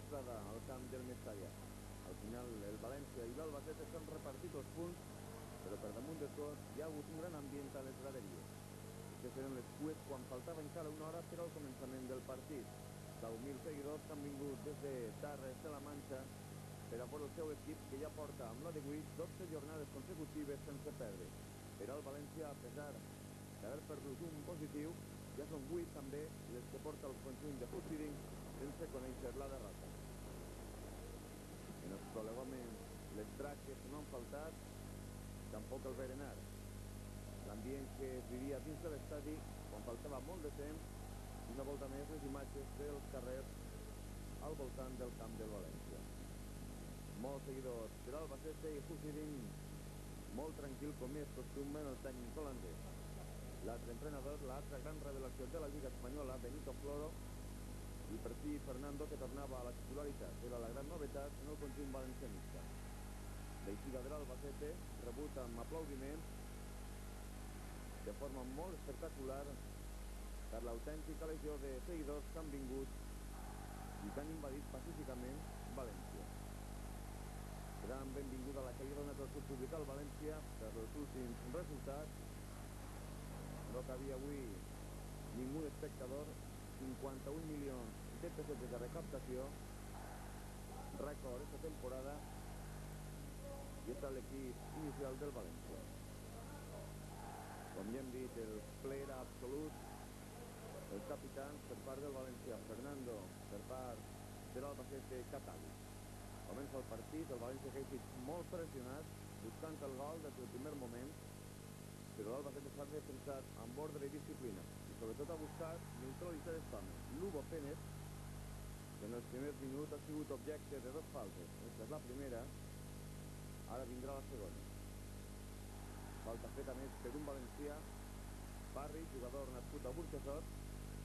vesprada al camp del Mestalla. Al final el València i l'Albacete s'han repartit els punts, però per damunt de tot hi ha hagut un gran ambient a les graderies. Aquestes eren les cues quan faltava encara una hora per al començament del partit. 10.000 seguidors que han vingut des de Tarres de la Manxa per a por el seu equip, que ja porta amb la de 8 12 jornades consecutives sense perdre. Per al València, a pesar d'haver perdut un positiu, ja són 8 també les que porta el conjunt de Husiding sense conèixer la derrota. En els prolegòmens, les tractes no han faltat, tampoc el berenar. L'ambient que es vivia dins de l'estadi quan faltava molt de temps, i una volta més les imatges dels carrers al voltant del camp del València. Molts seguidors de l'Albacete i Husiding molt tranquil, com és costum en el tècnic holandès. L'altre entrenador, l'altra gran revelació de la Lliga Espanyola, Benito Floro, i per fi Fernando, que tornava a la titularitat. Era la gran novetat en el conjunt valencianista. L'eixida de l'Albacete, rebut amb aplaudiments de forma molt espectacular per l'autèntica legió de seguidors que han vingut i que han invadit pacíficament València. Gran benvinguda a la que li ha donat el seu públic al València per els últims resultats. No cabia avui ningú espectador, 51 milions de pessetes de recaptació, rècord esta temporada, i està l'equip inicial del València. Com ja hem dit, el ple era absolut. Els capitans per part del València, Fernando, per part de l'Albacete, Catali. Comença el partit, el València que ha estat molt pressionat, buscant el gol des del primer moment, però l'Albacete s'ha defensat amb ordre i disciplina, i sobretot ha buscat neutralitzar aquest home, Lugo Pérez, que en els primers minuts ha sigut objecte de 2 faltes. Aquesta és la primera, ara vindrà la segona. Falta feta més per un valencià, Parri, jugador nascut a Burjassot,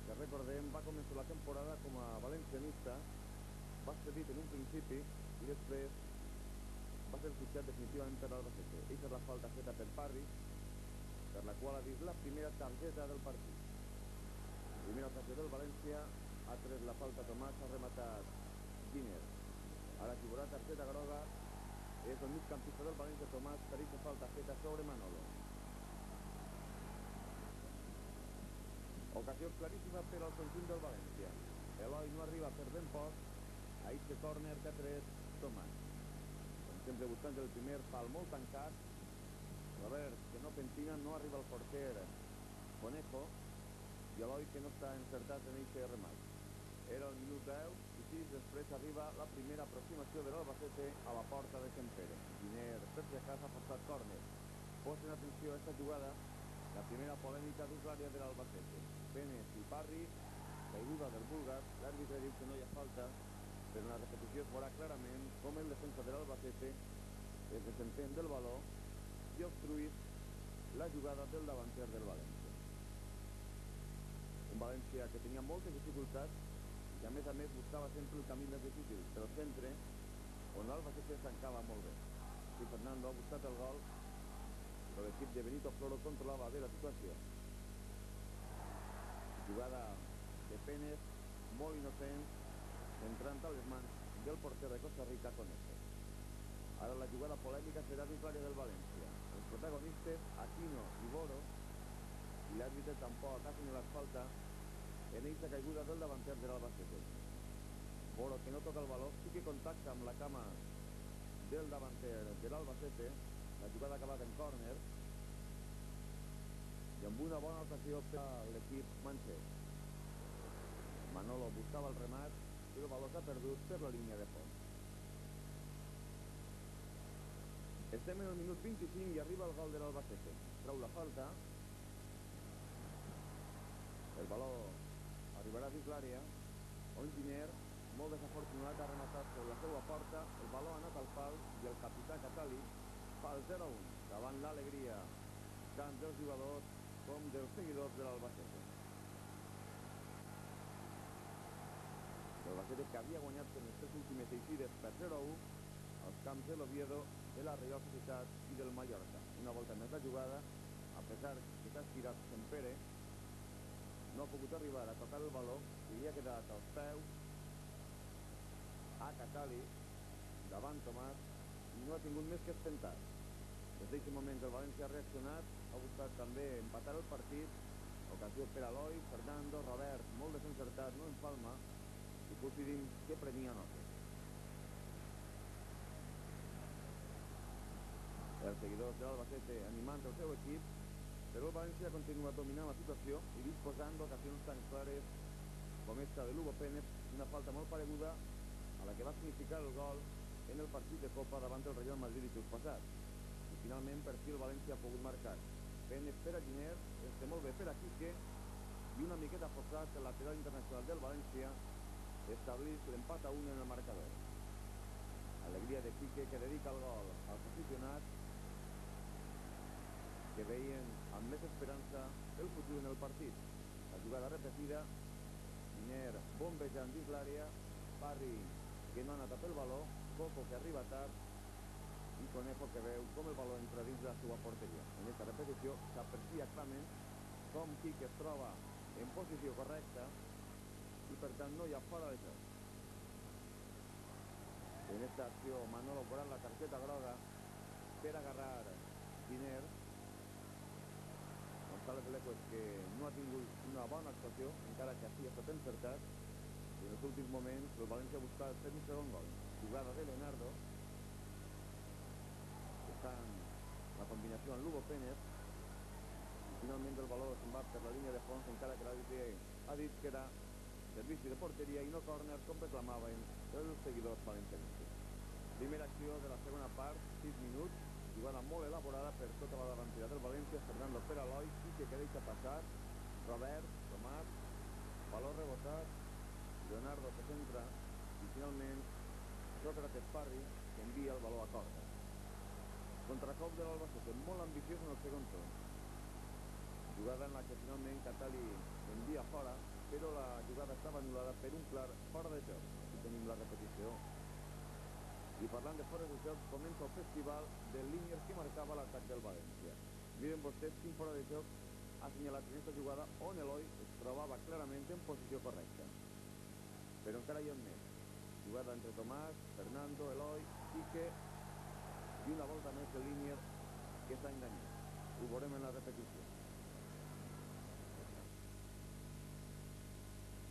que recordem va començar la temporada com a valencianista, va ser dit en un principi i després va ser fitxat definitivament per l'Albacete. Aquesta és la falta feta per Parri, per la qual ha vist la primera targeta del partit. Primera ocasió del València, ha tret la falta Tomàs, ha rematat Giner. Ara qui veurà targeta groga és el migcampista del València, Tomàs, per aquesta falta feta sobre Manolo. Ocasió claríssima per al conjunt del València. Eloi no arriba per ben poc a este córner que ha tret Tomàs. Com sempre buscant el primer pal molt tancat. Robert, que no pentina, no arriba al porter Conejo, i Eloi, que no està encertat en aquest remat. Era el minut 10 i 6 després arriba la primera aproximació de l'Albacete a la porta de Kempere. Giner, per si acaso, ha forçat córner. Posen atenció a esta jugada, la primera polèmica dins l'àrea de l'Albacete. Penes i Parri, caiguda del búlgar, l'àrbitre diu que no hi ha falta, però en la repetició es veurà clarament com el defensa de l'Albacete es desentén del baló i obstruís la jugada del davanter del València. Un València que tenia moltes dificultats i que a més buscava sempre el camí més difícil, pel centre, on l'Albacete tancava molt bé. Si Fernando ha buscat el gol, però l'equip de Benito Floro controlava bé la situació. Jugada de Penes, molt innocent, entrant a les mans del porter de Costa Rica, Conejo. Ara la jugada polèmica serà dins l'àrea del València. Els protagonistes, Aquino i Boro, i l'àrbitre tampoc ha assenyalat falta en aquesta caiguda del davanter de l'Albacete. Boro, que no toca el baló, sí que contacta amb la cama del davanter de l'Albacete. La jugada ha acabat en córner i amb una bona ocasió per a l'equip manxès. Manolo buscava el remat i el baló s'ha perdut per la línia de fons. Estem en el minut 25 i arriba el gol de l'Albacete. Trau la falta. El baló arribarà dins l'àrea on Giner, molt desafortunat, ha rematat sobre la seva porta. El baló ha anat al pal i el capità Catali fa el 0-1 davant l'alegria tant dels jugadors com dels seguidors de l'Albacete. L'Albacete, que havia guanyat en les 3 últimes eixides per 0-1 als camps de l'Oviedo, de la Reial Societat i del Mallorca. Una volta més la jugada, a pesar que s'ha estirat Kempere, no ha pogut arribar a tocar el baló i li ha quedat als peus Catali, davant Tomàs, i no ha tingut més que espentar. Des d'aquest moment el València ha reaccionat, ha buscat també empatar el partit, ocasió per Eloi, Fernando, Robert, molt desencertat, no empalma, i Puigdemont que prenia nota. Els seguidors de l'Albacete animant el seu equip, però el València continua dominant la situació i disposant d'ocasions tan clares com esta de Lugo Pérez, una falta molt pareguda a la que va significar el gol en el partit de Copa davant del Real Madrid dijous passat. I finalment per fi el València ha pogut marcar. Pérez per a Giner, este molt bé per a Quique, i una miqueta forçat el lateral internacional del València establís l'empat a 1 en el marcador. Alegria de Quique, que dedica el gol als aficionats que veien amb més esperança el futur en el partit. La jugada repetida, Giner bombejant dins l'àrea, Parry que no ha anat a pel valor, Coco que arriba tard i Conejo que veu com el valor entra dins la seva porteria. En aquesta repetició s'aprecia clarament com Quique es troba en posició correcta i per tant no hi ha fora de joc. En esta acció Manolo cobra la targeta groga per agarrar Giner. González Lecues, que no ha tingut una bona actuació, encara que així ha estat encertat, i en els últims moments el València ha buscat fer un segon gol. Jugada de Leonardo, que està en la combinació amb Lugo Pérez, i finalment el valor se'n va per la línia de fons, encara que l'àrbitre ha dit que era servici de porteria i no córner, com reclamaven els seguidors valencianistes. Primera acció de la segona part, 6 minuts, jugada molt elaborada per tota la davantera del València, Fernando per Eloi, Quique que deixa passar, Robert, Tomàs, valor rebotat, Leonardo que centra, i finalment Sócrates Parry que envia el valor a corda. Contracop de l'Albacete, molt ambiciós en el segon torn. Jugada en la que finalment Catali envia fora, però la jugada estava anul·lada per un clar fora de joc. Aquí tenim la repetició. I parlant de fora de joc, comença el festival de línies que marcava l'atac del València. Miren vostès quin fora de joc ha assenyalat en aquesta jugada on Eloi es trobava clarament en posició correcta. Però encara hi ha més. Jugada entre Tomàs, Fernando, Eloi, Quique i una volta més de línies que s'ha enganyat. Ho veurem en la repetició.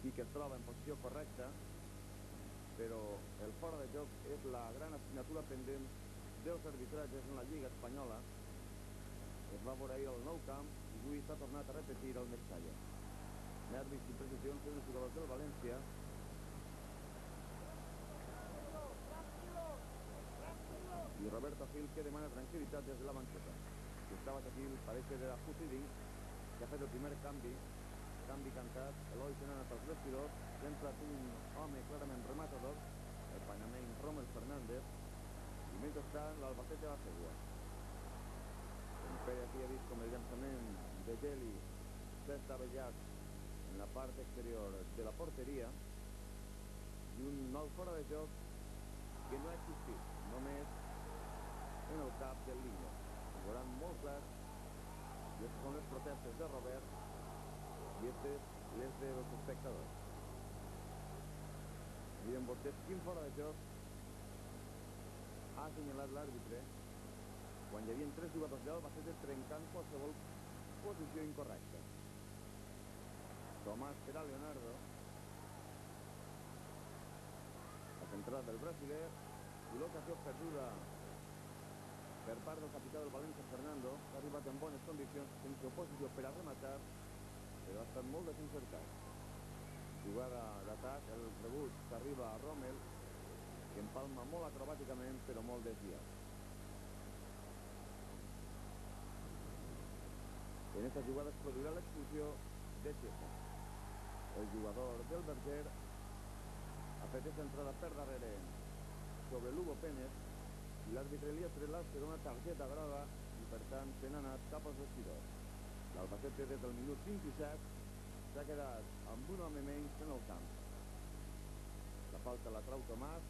Quique es troba en posició correcta, però el fora de joc és la gran assignatura pendent dels arbitratges en la Lliga Espanyola. Es va veure ahir al Nou Camp i avui s'ha tornat a repetir al Mestalla. Nervis i precisions en els jugadors del València. I Roberto Gil, que demana tranquil·litat des de la banqueta. Si estava aquí, parece de la Puigdemont, que ha fet el primer canvi cantat. Eloi se n'ha anat als vestidors, s'ha entrat un home clarament rematador, el panameny Rommel Fernández, i mentrestant l'Albacete va segua. En Pérez aquí ha vist com el llançament de Geli s'ha estavellat en la part exterior de la porteria i un nou fora de joc que no ha existit, només en el cap del línia. Ho veuran molt clar, i aquestes són les protestes de Robert i aquestes les dels espectadors. Miren vostès quin fora de joc ha assenyalat l'àrbitre quan hi havia 3 jugadors de l'Albacete trencant qualsevol posició incorrecta. Tomàs per a Leonardo, la centrada del brasiler i l'ocasió perduda per part del capità del València, Fernando, que ha arribat en bones condicions sense oposició per a rematar, però ha estat molt desencertat. Jugada d'atac, el rebut que arriba a Rommel, que empalma molt acrobàticament però molt desviat. En esta jugada es produirà l'expulsió de Chiesa. El jugador del Berger ha fet aquesta entrada per darrere sobre Lugo Pérez i l'àrbitre li ha tret la segona targeta groga i per tant se n'ha anat cap als vestidors. L'Albacete des del minut 27 s'ha quedat amb un home menys en el camp. La falta la trau Tomàs,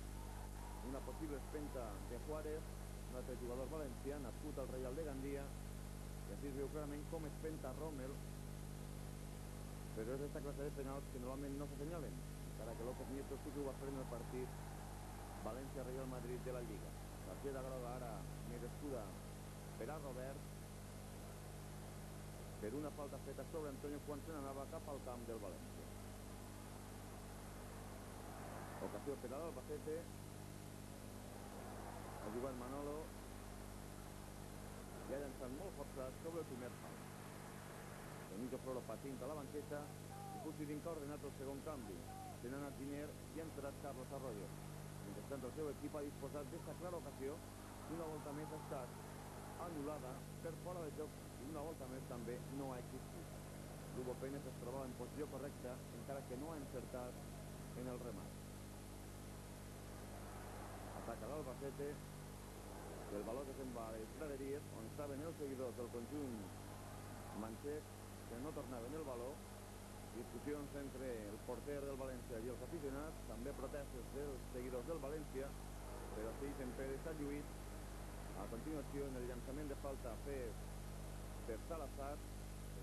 una possible espenta de Juárez, un altre jugador valencià nascut al Reial de Gandia, i així es veu clarament com espenta Rommel, però és aquesta classe de penals que normalment no s'assenyalen, encara que López Nieto sí que ho va fer en el partit València-Real Madrid de la Lliga. Targeta groga ara merescuda per a Robert per una falta feta sobre Antonio quan se n'anava cap al camp del València. Ocasió per a l'Albacete. Ha jugat Manolo i ha llançat molt forçat sobre el primer pal. Benito Floro patint a la banqueta i Puigdemont ha ordenat el segon canvi. Se n'ha anat Giner i ha entrat Carlos Arroyo. Mentrestant, el seu equip ha disposat d'esta clara ocasió que una volta més ha estat anul·lada per fora de joc i una volta més també no ha existit. Lugo Pérez es trobava en posició correcta encara que no ha encertat en el remat. Ataca l'Albacete. El valor que se'n va a les graderies on estaven els seguidors del conjunt manxec que no tornaven el valor. Discussions entre el porter del València i els aficionats, també protestes dels seguidors del València, però sí, Sempere s'ha lluït. A continuació, en el llançament de falta fet per Salazar,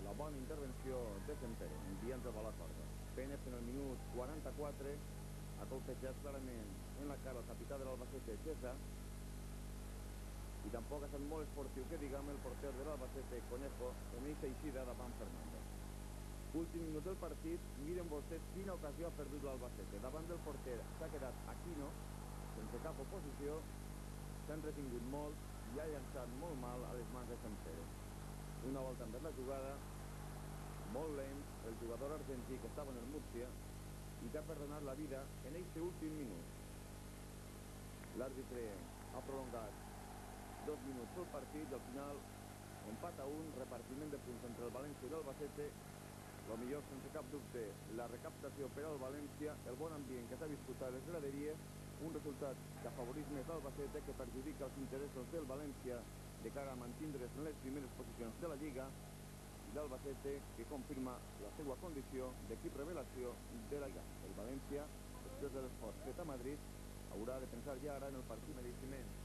la bona intervenció de Sempere, enviant el valor a corda. Pérez en el minut 44 ha colpejat clarament en la cara el capità de l'Albacete, César, i tampoc ha estat molt esportiu que diguem el porter de l'Albacete, Conejo, en aquesta eixida davant Fernando. Últim minut del partit, miren vostès quina ocasió ha perdut l'Albacete. Davant del porter s'ha quedat Aquino, sense cap oposició, s'han retingut molt i ha llançat molt mal a les mans de Sempere. Una volta envers la jugada, molt lent, el jugador argentí que estava en el Múrcia i que ha perdonat la vida en aquest últim minut. L'àrbitre ha prolongat 2 minuts pel partit i al final empat a 1, repartiment de punts entre el València i l'Albacete. El millor, sense cap dubte, la recaptació per al València, el bon ambient que s'ha viscut a les graderies, un resultat que afavoreix més l'Albacete, que perjudica els interessos del València de cara a mantindre's en les primeres posicions de la Lliga, i l'Albacete que confirma la seva condició d'equip revelació de la Lliga. El València, després de l'esforç fet a Madrid, haurà de pensar ja ara en el partit mereixement.